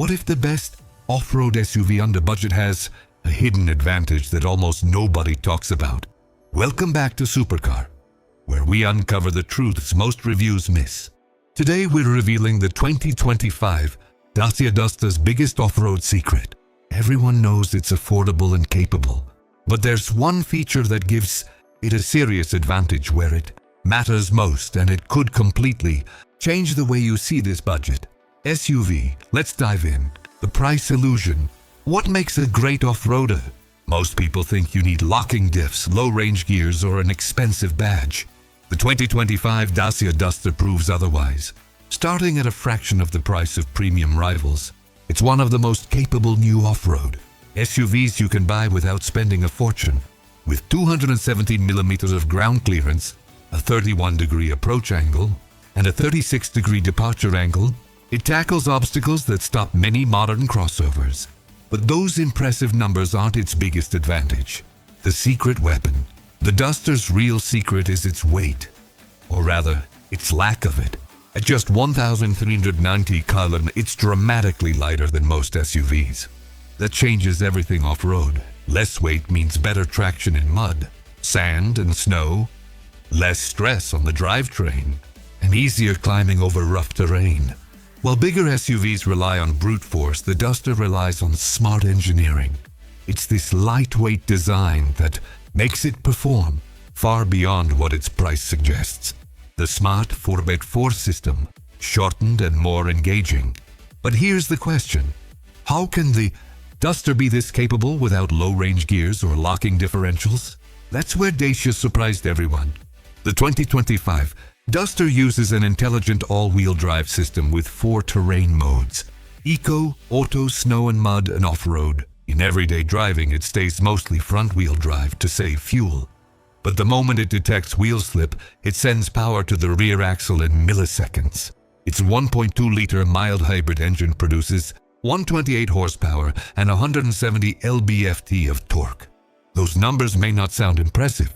What if the best off-road SUV under budget has a hidden advantage that almost nobody talks about? Welcome back to Supercar, where we uncover the truths most reviews miss. Today we're revealing the 2025 Dacia Duster's biggest off-road secret. Everyone knows it's affordable and capable, but there's one feature that gives it a serious advantage where it matters most, and it could completely change the way you see this budget SUV. Let's dive in. The price illusion. What makes a great off-roader? Most people think you need locking diffs, low-range gears, or an expensive badge. The 2025 Dacia Duster proves otherwise. Starting at a fraction of the price of premium rivals, it's one of the most capable new off-road SUVs you can buy without spending a fortune. With 217 millimeters of ground clearance, a 31-degree approach angle, and a 36-degree departure angle, it tackles obstacles that stop many modern crossovers. But those impressive numbers aren't its biggest advantage. The secret weapon. The Duster's real secret is its weight, or rather, its lack of it. At just 1,390 kg, it's dramatically lighter than most SUVs. That changes everything off-road. Less weight means better traction in mud, sand, and snow, less stress on the drivetrain, and easier climbing over rough terrain. While bigger SUVs rely on brute force, the Duster relies on smart engineering. It's this lightweight design that makes it perform far beyond what its price suggests. The smart 4x4 system, shortened and more engaging. But here's the question. How can the Duster be this capable without low-range gears or locking differentials? That's where Dacia surprised everyone. The 2025 Duster uses an intelligent all-wheel drive system with 4 terrain modes: Eco, Auto, Snow and Mud, and Off-Road. In everyday driving, it stays mostly front-wheel drive to save fuel. But the moment it detects wheel slip, it sends power to the rear axle in milliseconds. Its 1.2-liter mild hybrid engine produces 128 horsepower and 170 lb-ft of torque. Those numbers may not sound impressive,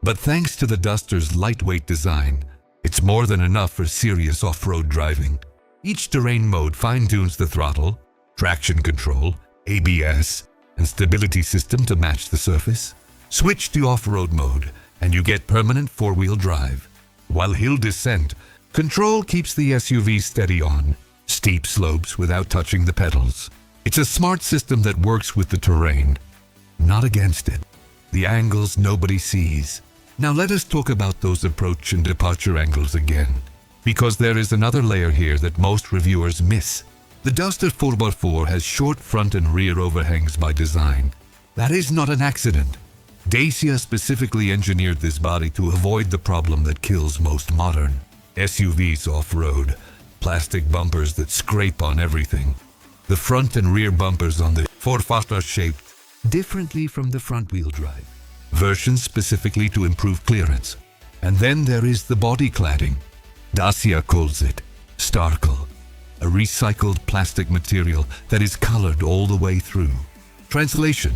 but thanks to the Duster's lightweight design, it's more than enough for serious off-road driving. Each terrain mode fine-tunes the throttle, traction control, ABS, and stability system to match the surface. Switch to off-road mode, and you get permanent four-wheel drive. While hill descent, control keeps the SUV steady on steep slopes without touching the pedals. It's a smart system that works with the terrain, not against it. The angles nobody sees. Now let us talk about those approach and departure angles again, because there is another layer here that most reviewers miss. The Duster 4x4 has short front and rear overhangs by design. That is not an accident. Dacia specifically engineered this body to avoid the problem that kills most modern SUVs off-road: plastic bumpers that scrape on everything. The front and rear bumpers on the 4x4 are shaped differently from the front-wheel drive versions specifically to improve clearance. And then there is the body cladding. Dacia calls it Starkle, a recycled plastic material that is colored all the way through. Translation: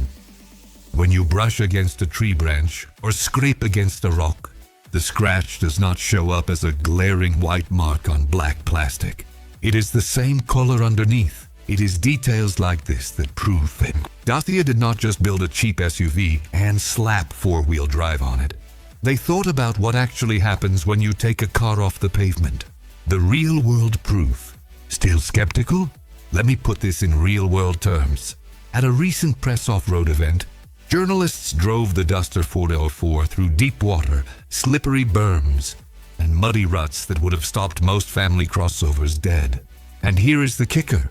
when you brush against a tree branch or scrape against a rock, the scratch does not show up as a glaring white mark on black plastic. It is the same color underneath. It is details like this that prove it. Dacia did not just build a cheap SUV and slap four-wheel drive on it. They thought about what actually happens when you take a car off the pavement. The real-world proof. Still skeptical? Let me put this in real-world terms. At a recent press off-road event, journalists drove the Duster 4x4 through deep water, slippery berms, and muddy ruts that would have stopped most family crossovers dead. And here is the kicker.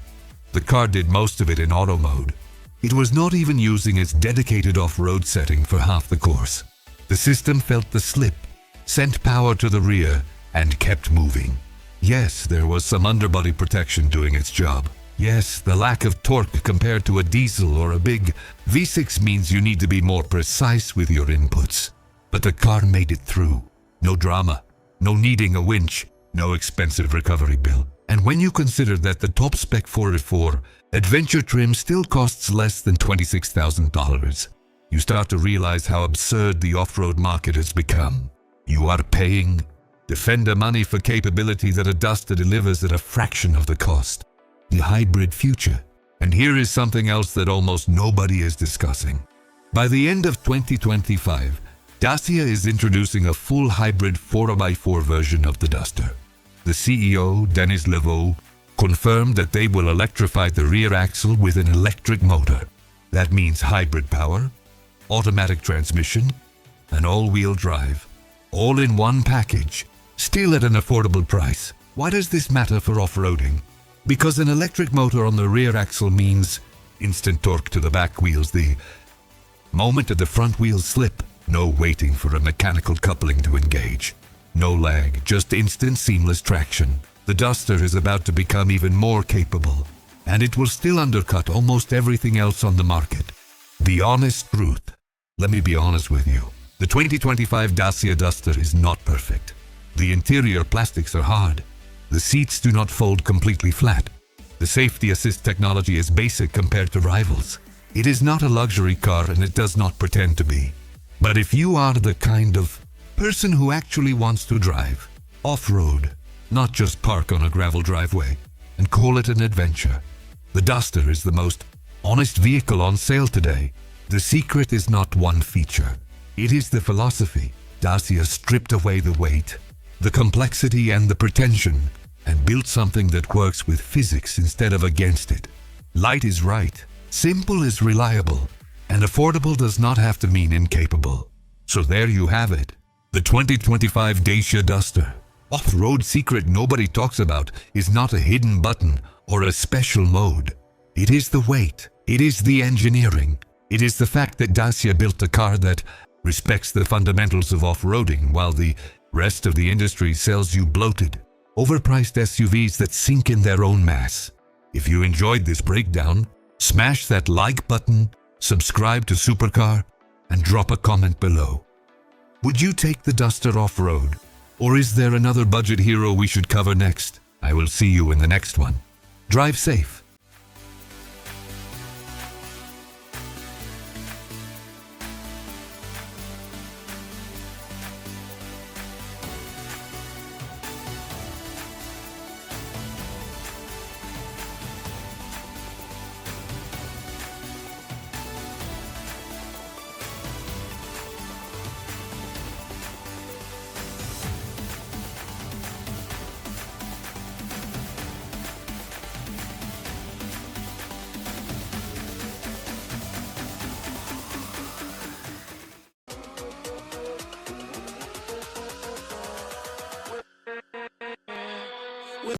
The car did most of it in auto mode. It was not even using its dedicated off-road setting for half the course. The system felt the slip, sent power to the rear, and kept moving. Yes, there was some underbody protection doing its job. Yes, the lack of torque compared to a diesel or a big V6 means you need to be more precise with your inputs. But the car made it through. No drama, no needing a winch, no expensive recovery bill. And when you consider that the top spec 4x4 adventure trim still costs less than $26,000, you start to realize how absurd the off-road market has become. You are paying Defender money for capability that a Duster delivers at a fraction of the cost. The hybrid future. And here is something else that almost nobody is discussing. By the end of 2025, Dacia is introducing a full hybrid 4x4 version of the Duster. The CEO, Denis Leveau, confirmed that they will electrify the rear axle with an electric motor. That means hybrid power, automatic transmission, and all-wheel drive, all in one package, still at an affordable price. Why does this matter for off-roading? Because an electric motor on the rear axle means instant torque to the back wheels the moment that the front wheels slip. No waiting for a mechanical coupling to engage. No lag, just instant seamless traction. The Duster is about to become even more capable, and it will still undercut almost everything else on the market. The honest truth. Let me be honest with you. The 2025 Dacia Duster is not perfect. The interior plastics are hard. The seats do not fold completely flat. The safety assist technology is basic compared to rivals. It is not a luxury car and it does not pretend to be. But if you are the kind of person who actually wants to drive off-road, not just park on a gravel driveway and call it an adventure, the Duster is the most honest vehicle on sale today. The secret is not one feature. It is the philosophy. Dacia stripped away the weight, the complexity and the pretension and built something that works with physics instead of against it. Light is right, simple is reliable, and affordable does not have to mean incapable. So there you have it. The 2025 Dacia Duster. Off-road secret nobody talks about is not a hidden button or a special mode. It is the weight. It is the engineering. It is the fact that Dacia built a car that respects the fundamentals of off-roading while the rest of the industry sells you bloated, overpriced SUVs that sink in their own mass. If you enjoyed this breakdown, smash that like button, subscribe to Supercar, and drop a comment below. Would you take the Duster off-road? Or is there another budget hero we should cover next? I will see you in the next one. Drive safe.